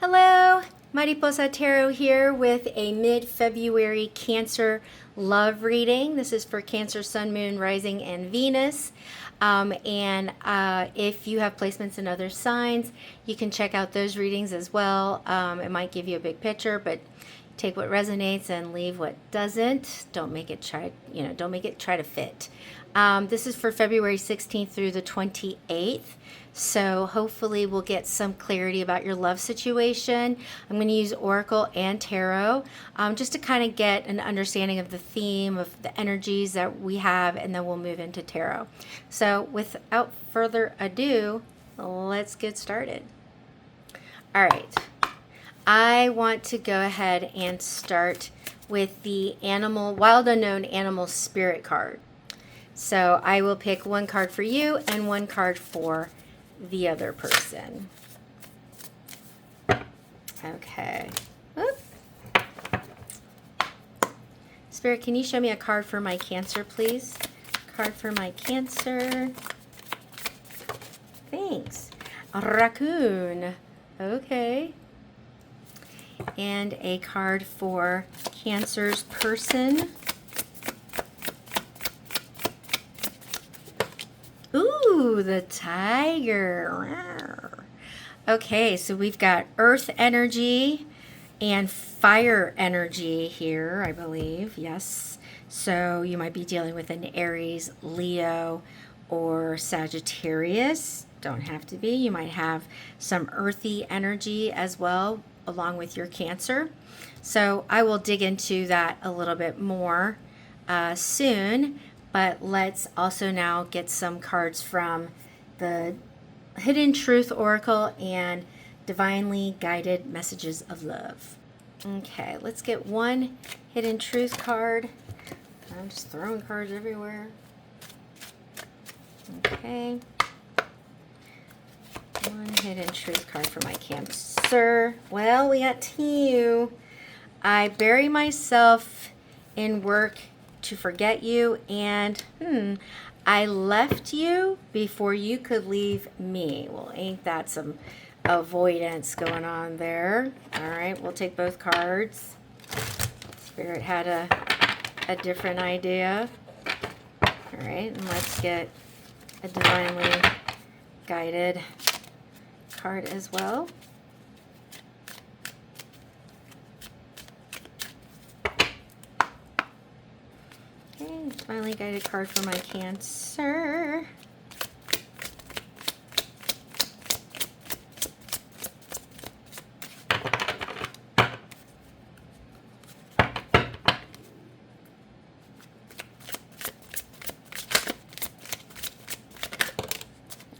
Hello, Mariposa Tarot here with a mid-February Cancer love reading. This is for Cancer, Sun, Moon, Rising, and Venus. If you have placements in other signs, you can check out those readings as well. It might give you a big picture, but take what resonates and leave what doesn't. Don't make it try to fit. This is for February 16th through the 28th. So hopefully we'll get some clarity about your love situation. I'm going to use Oracle and Tarot just to kind of get an understanding of the theme of the energies that we have, and then we'll move into Tarot. So without further ado, let's get started. All right. I want to go ahead and start with the Wild Unknown Animal Spirit card. So I will pick one card for you and one card for the other person. Okay. Oop. Spirit, can you show me a card for my Cancer, please? Card for my Cancer. Thanks. A raccoon. Okay. And a card for Cancer's person. Ooh, the tiger. Okay, so we've got earth energy and fire energy here, I believe. Yes. So you might be dealing with an Aries, Leo, or Sagittarius. Don't have to be. You might have some earthy energy as well, along with your Cancer. So I will dig into that a little bit more soon. But let's also now get some cards from the Hidden Truth Oracle and Divinely Guided Messages of Love. Okay, let's get one Hidden Truth card. I'm just throwing cards everywhere. Okay. One Hidden Truth card for my Cancer. Well, we got two. I bury myself in work to forget you, and I left you before you could leave me. Well, ain't that some avoidance going on there? All right, we'll take both cards. Spirit had a different idea. All right, and let's get a divinely guided card as well. Divinely guided card for my Cancer.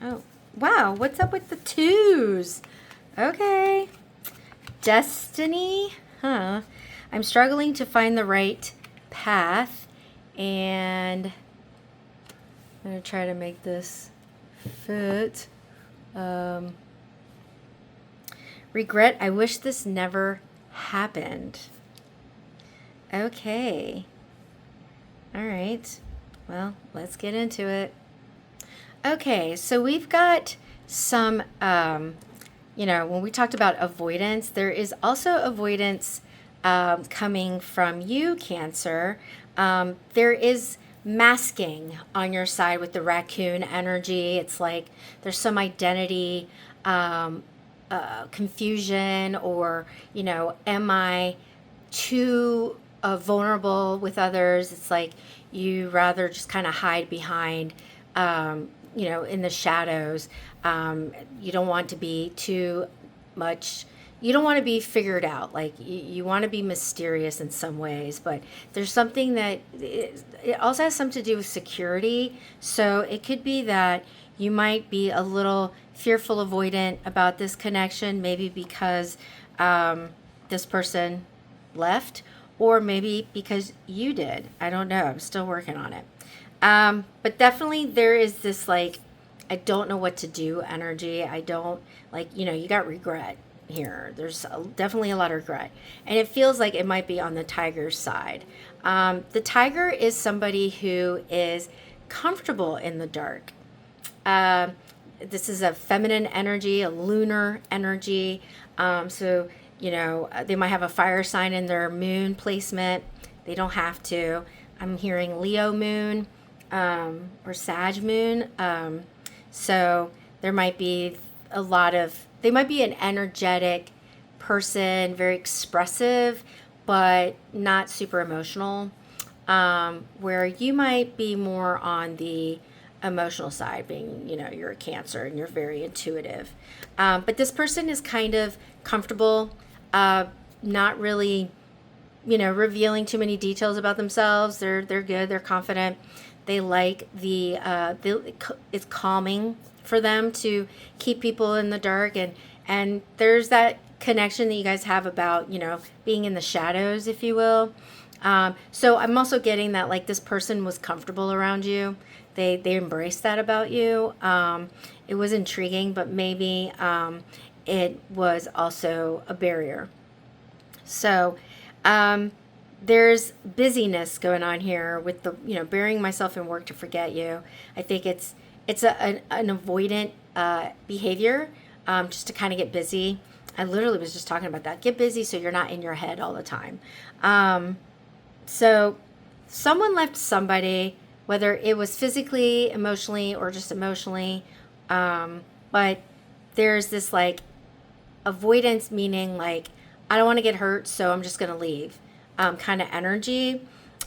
Oh, wow. What's up with the twos? Okay. Destiny? Huh. I'm struggling to find the right path. And I'm going to try to make this fit. Regret, I wish this never happened. Okay. All right. Well, let's get into it. Okay, so we've got some, when we talked about avoidance, there is also avoidance coming from you, Cancer. There is masking on your side with the raccoon energy. It's like there's some identity confusion, or, am I too vulnerable with others? It's like you rather just kind of hide behind, in the shadows. You don't want to be too much. You don't want to be figured out. Like you want to be mysterious in some ways, but there's something that it also has something to do with security. So it could be that you might be a little fearful, avoidant about this connection, maybe because this person left, or maybe because you did. I don't know. I'm still working on it. But definitely there is this like, I don't know what to do energy. I don't you got regret here. There's definitely a lot of regret, and it feels like it might be on the tiger's side. The tiger is somebody who is comfortable in the dark. this is a feminine energy, a lunar energy. So, they might have a fire sign in their moon placement. They don't have to. I'm hearing Leo moon or Sag moon. So there might be they might be an energetic person, very expressive, but not super emotional. Where you might be more on the emotional side, being, you're a Cancer and you're very intuitive. But this person is kind of comfortable, not really, revealing too many details about themselves. They're good. They're confident. They like it's calming for them to keep people in the dark. And there's that connection that you guys have about, being in the shadows, if you will. So I'm also getting that, like, this person was comfortable around you. They embraced that about you. It was intriguing, but maybe it was also a barrier. So there's busyness going on here with the, burying myself in work to forget you. I think it's an avoidant behavior, just to kind of get busy. I literally was just talking about that. Get busy so you're not in your head all the time. So someone left somebody, whether it was physically, emotionally, or just emotionally. But there's this, like, avoidance, meaning, like, I don't want to get hurt, so I'm just going to leave, kind of energy.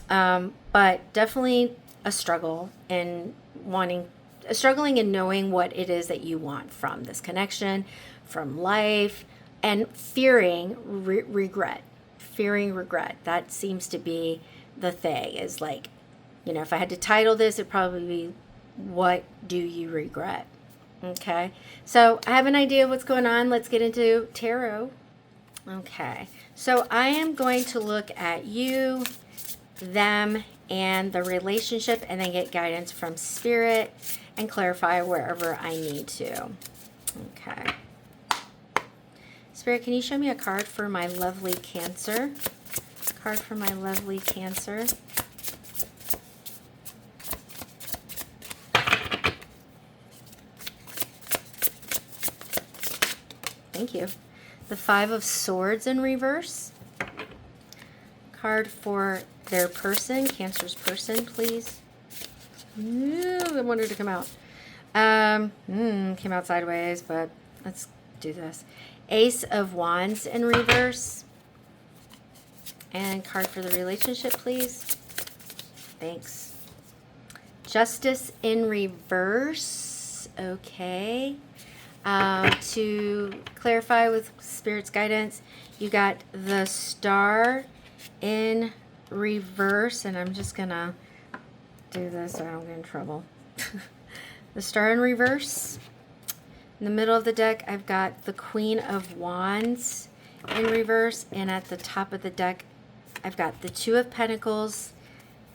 But definitely a struggle in struggling in knowing what it is that you want from this connection, from life, and fearing regret. Fearing regret. That seems to be the thing, is like, if I had to title this, it'd probably be, what do you regret? Okay. So I have an idea of what's going on. Let's get into tarot. Okay. So I am going to look at you, them, and the relationship, and then get guidance from Spirit and clarify wherever I need to. Okay. Spirit, can you show me a card for my lovely Cancer? Card for my lovely Cancer. Thank you. The Five of Swords in reverse. Card for their person, Cancer's person, please. No, I wanted to come out. Came out sideways, but let's do this. Ace of Wands in reverse. And card for the relationship, please. Thanks. Justice in reverse. Okay. To clarify with Spirit's guidance, you got the Star in reverse, and I'm just going to do this so I don't get in trouble. The Star in reverse. In the middle of the deck, I've got the Queen of Wands in reverse, and at the top of the deck, I've got the Two of Pentacles.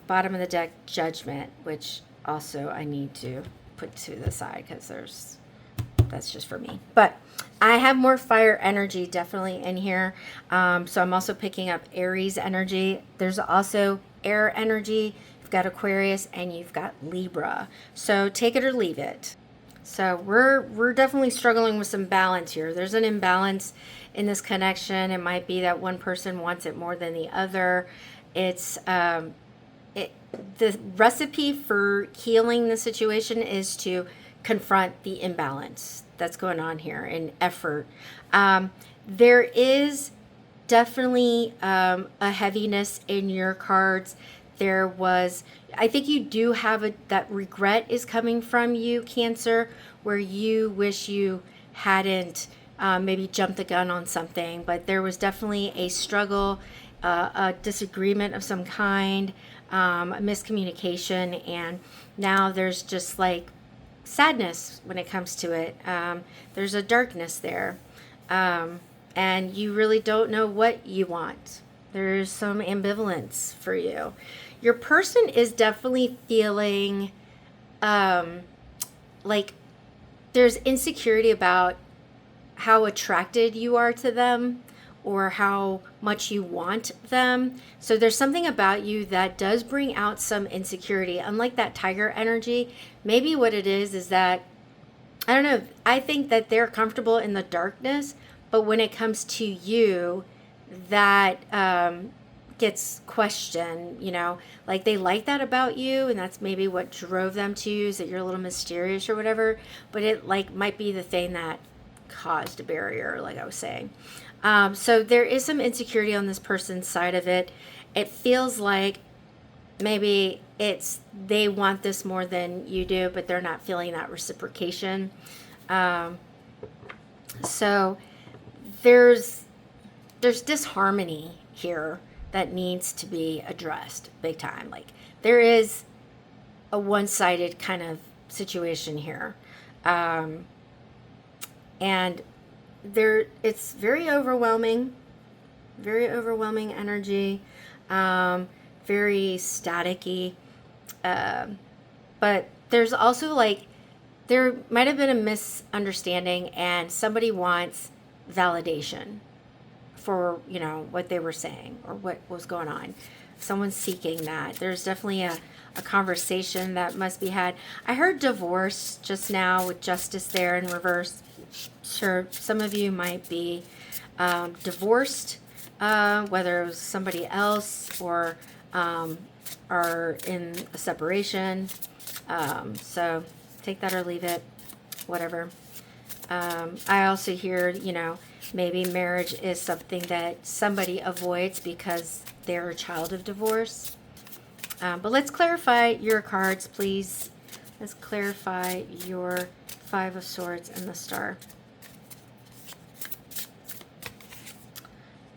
Bottom of the deck, Judgment, which also I need to put to the side because that's just for me. But I have more fire energy definitely in here. So I'm also picking up Aries energy. There's also air energy. You've got Aquarius and you've got Libra. So take it or leave it. So we're definitely struggling with some balance here. There's an imbalance in this connection. It might be that one person wants it more than the other. It's the recipe for healing the situation is to confront the imbalance that's going on here in effort. There is definitely a heaviness in your cards. I think you do have that regret is coming from you, Cancer, where you wish you hadn't maybe jumped the gun on something, but there was definitely a struggle, a disagreement of some kind, a miscommunication, and now there's just like sadness when it comes to it. There's a darkness there, and you really don't know what you want. There's some ambivalence for you. Your person is definitely feeling like there's insecurity about how attracted you are to them or how much you want them. So there's something about you that does bring out some insecurity. Unlike that tiger energy, maybe what it is that I don't know. I think that they're comfortable in the darkness, but when it comes to you, that gets questioned, like they like that about you, and that's maybe what drove them to you, is that you're a little mysterious or whatever, but it like might be the thing that caused a barrier, like I was saying. So there is some insecurity on this person's side of it. It feels like maybe it's they want this more than you do, but they're not feeling that reciprocation. Um, so there's disharmony here that needs to be addressed big time. Like there is a one-sided kind of situation here, and it's very overwhelming energy, very staticky. But there's also like, there might have been a misunderstanding and somebody wants validation for, what they were saying or what was going on. Someone's seeking that. There's definitely a conversation that must be had. I heard divorce just now with justice there in reverse. Sure, some of you might be divorced, whether it was somebody else or are in a separation. So take that or leave it, whatever. I also hear, maybe marriage is something that somebody avoids because they're a child of divorce. But let's clarify your cards, please. Let's clarify your Five of Swords and the Star.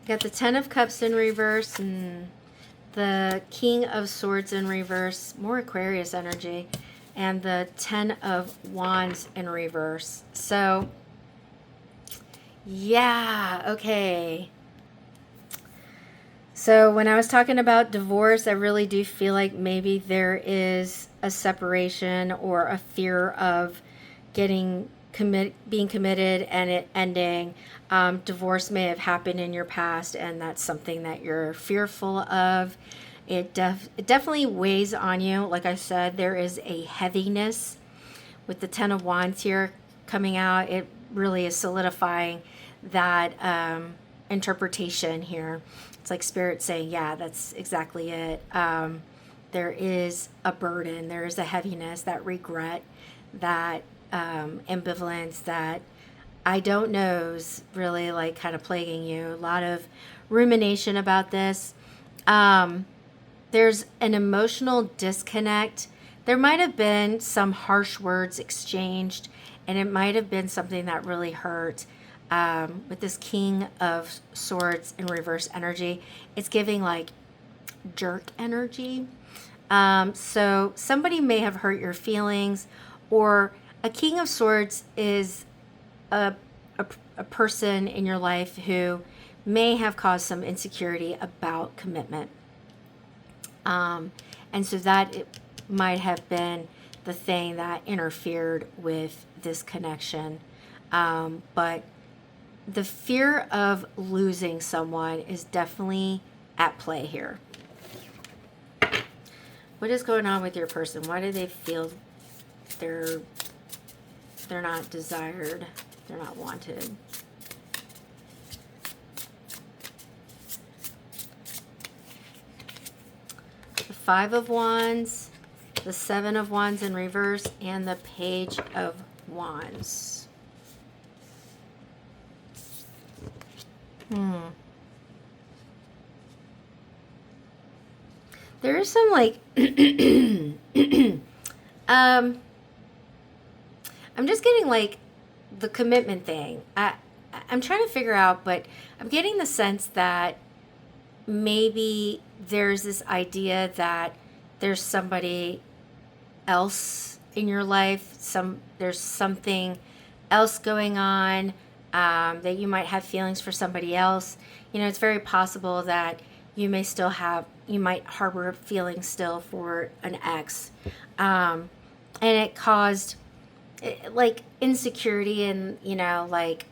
Got the Ten of Cups in reverse and the King of Swords in reverse, more Aquarius energy, and the Ten of Wands in reverse. So, yeah, okay. So when I was talking about divorce, I really do feel like maybe there is a separation or a fear of being committed and it ending. Divorce may have happened in your past, and that's something that you're fearful of. It definitely weighs on you. Like I said, there is a heaviness with the Ten of Wands here coming out. It really is solidifying that interpretation here. It's like Spirit saying, yeah, that's exactly it. There is a burden. There is a heaviness, that regret, that ambivalence, that I don't know's really like kind of plaguing you. A lot of rumination about this. There's an emotional disconnect. There might have been some harsh words exchanged, and it might have been something that really hurt. With this King of Swords in reverse energy, it's giving like jerk energy. So somebody may have hurt your feelings, or a King of Swords is a person in your life who may have caused some insecurity about commitment. And so that it might have been the thing that interfered with this connection. But the fear of losing someone is definitely at play here. What is going on with your person? Why do they feel they're not desired? They're not wanted. The Five of Wands, the Seven of Wands in reverse, and the Page of Wands. There is some like I'm just getting like the commitment thing. I'm trying to figure out, but I'm getting the sense that maybe there's this idea that there's somebody else in your life, there's something else going on, that you might have feelings for somebody else. It's very possible that you might harbor feelings still for an ex, and it caused like insecurity, and like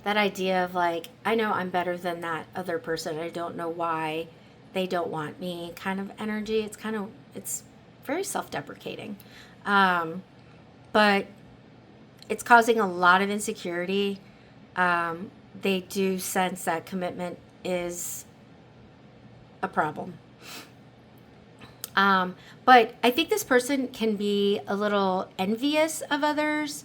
that idea of like, I know I'm better than that other person, I don't know why they don't want me kind of energy. It's very self-deprecating, but it's causing a lot of insecurity. They do sense that commitment is a problem. But I think this person can be a little envious of others,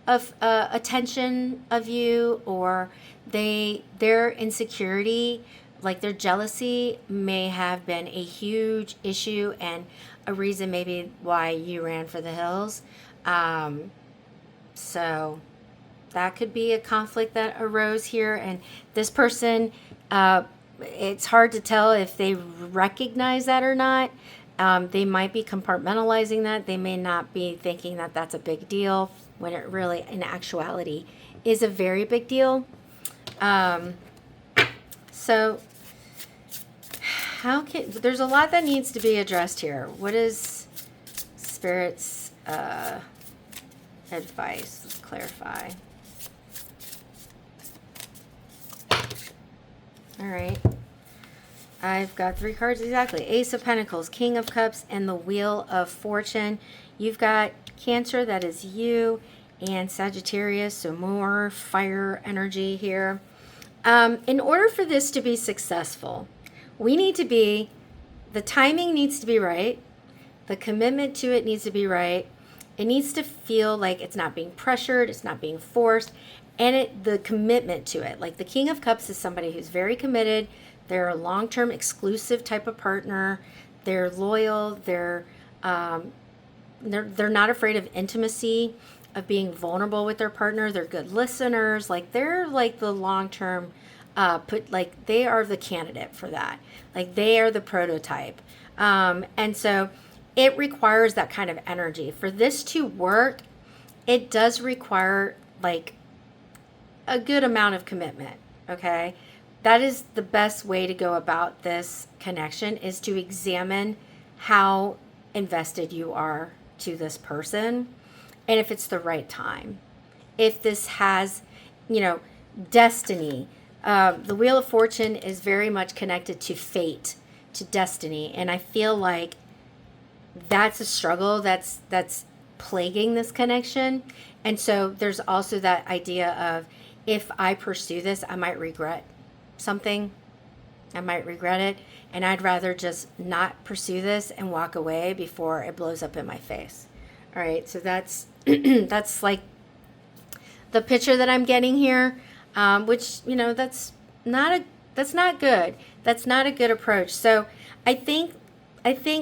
of attention of you, or their insecurity, like their jealousy, may have been a huge issue and a reason maybe why you ran for the hills. So that could be a conflict that arose here, and this person, it's hard to tell if they recognize that or not. They might be compartmentalizing that. They may not be thinking that that's a big deal when it really, in actuality, is a very big deal. So there's a lot that needs to be addressed here. What is Spirit's advice? Let's clarify. All right. I've got 3 cards exactly. Ace of Pentacles, King of Cups, and the Wheel of Fortune. You've got Cancer, that is you, and Sagittarius, so more fire energy here. In order for this to be successful, the timing needs to be right. The commitment to it needs to be right. It needs to feel like it's not being pressured, it's not being forced, and the commitment to it. Like the King of Cups is somebody who's very committed. They're a long-term exclusive type of partner. They're loyal. They're not afraid of intimacy, of being vulnerable with their partner. They're good listeners. Like they're like the long-term they are the candidate for that. Like they are the prototype. And so it requires that kind of energy. For this to work, it does require like a good amount of commitment, okay? That is the best way to go about this connection, is to examine how invested you are to this person and if it's the right time. If this has, destiny. The Wheel of Fortune is very much connected to fate, to destiny. And I feel like that's a struggle that's plaguing this connection. And so there's also that idea of, if I pursue this, I might regret something. I might regret it, and I'd rather just not pursue this and walk away before it blows up in my face. All right, so that's that's like the picture that I'm getting here, which that's not good. That's not a good approach. So I think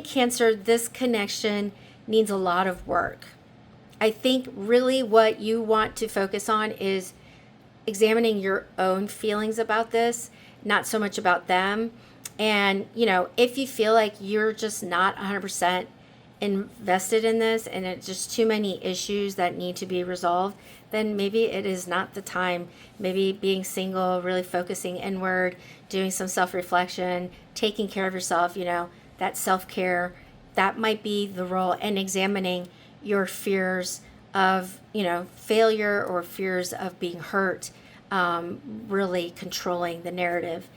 Cancer, this connection needs a lot of work. I think really what you want to focus on is examining your own feelings about this, not so much about them. And, if you feel like you're just not 100% invested in this and it's just too many issues that need to be resolved, then maybe it is not the time. Maybe being single, really focusing inward, doing some self-reflection, taking care of yourself, that self-care, that might be the role, and examining your fears of, failure or fears of being hurt, really controlling the narrative.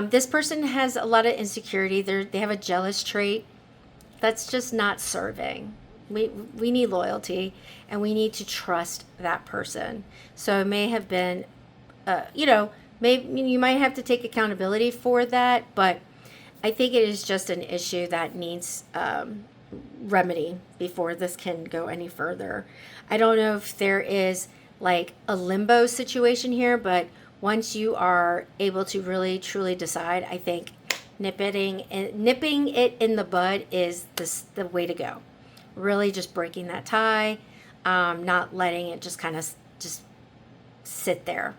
This person has a lot of insecurity. They have a jealous trait that's just not serving. We need loyalty, and we need to trust that person. So it may have been, maybe you might have to take accountability for that, but I think it is just an issue that needs remedy before this can go any further. I don't know if there is like a limbo situation here, but once you are able to really truly decide, I think nipping it in the bud is the way to go. Really just breaking that tie, not letting it just kind of just sit there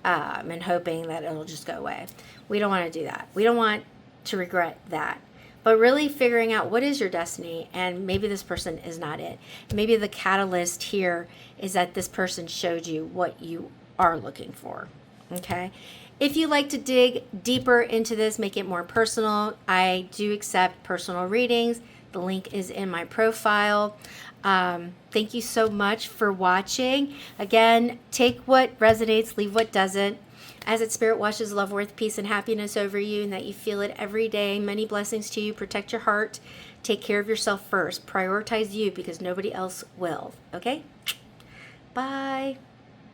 and hoping that it'll just go away. We don't want to do that. We don't want to regret that. But really figuring out what is your destiny, and maybe this person is not it. Maybe the catalyst here is that this person showed you what you are looking for, okay? If you like to dig deeper into this, make it more personal, I do accept personal readings. The link is in my profile. Thank you so much for watching. Again, take what resonates, leave what doesn't. As its Spirit washes love, worth, peace, and happiness over you, and that you feel it every day. Many blessings to you. Protect your heart. Take care of yourself first. Prioritize you, because nobody else will. Okay? Bye.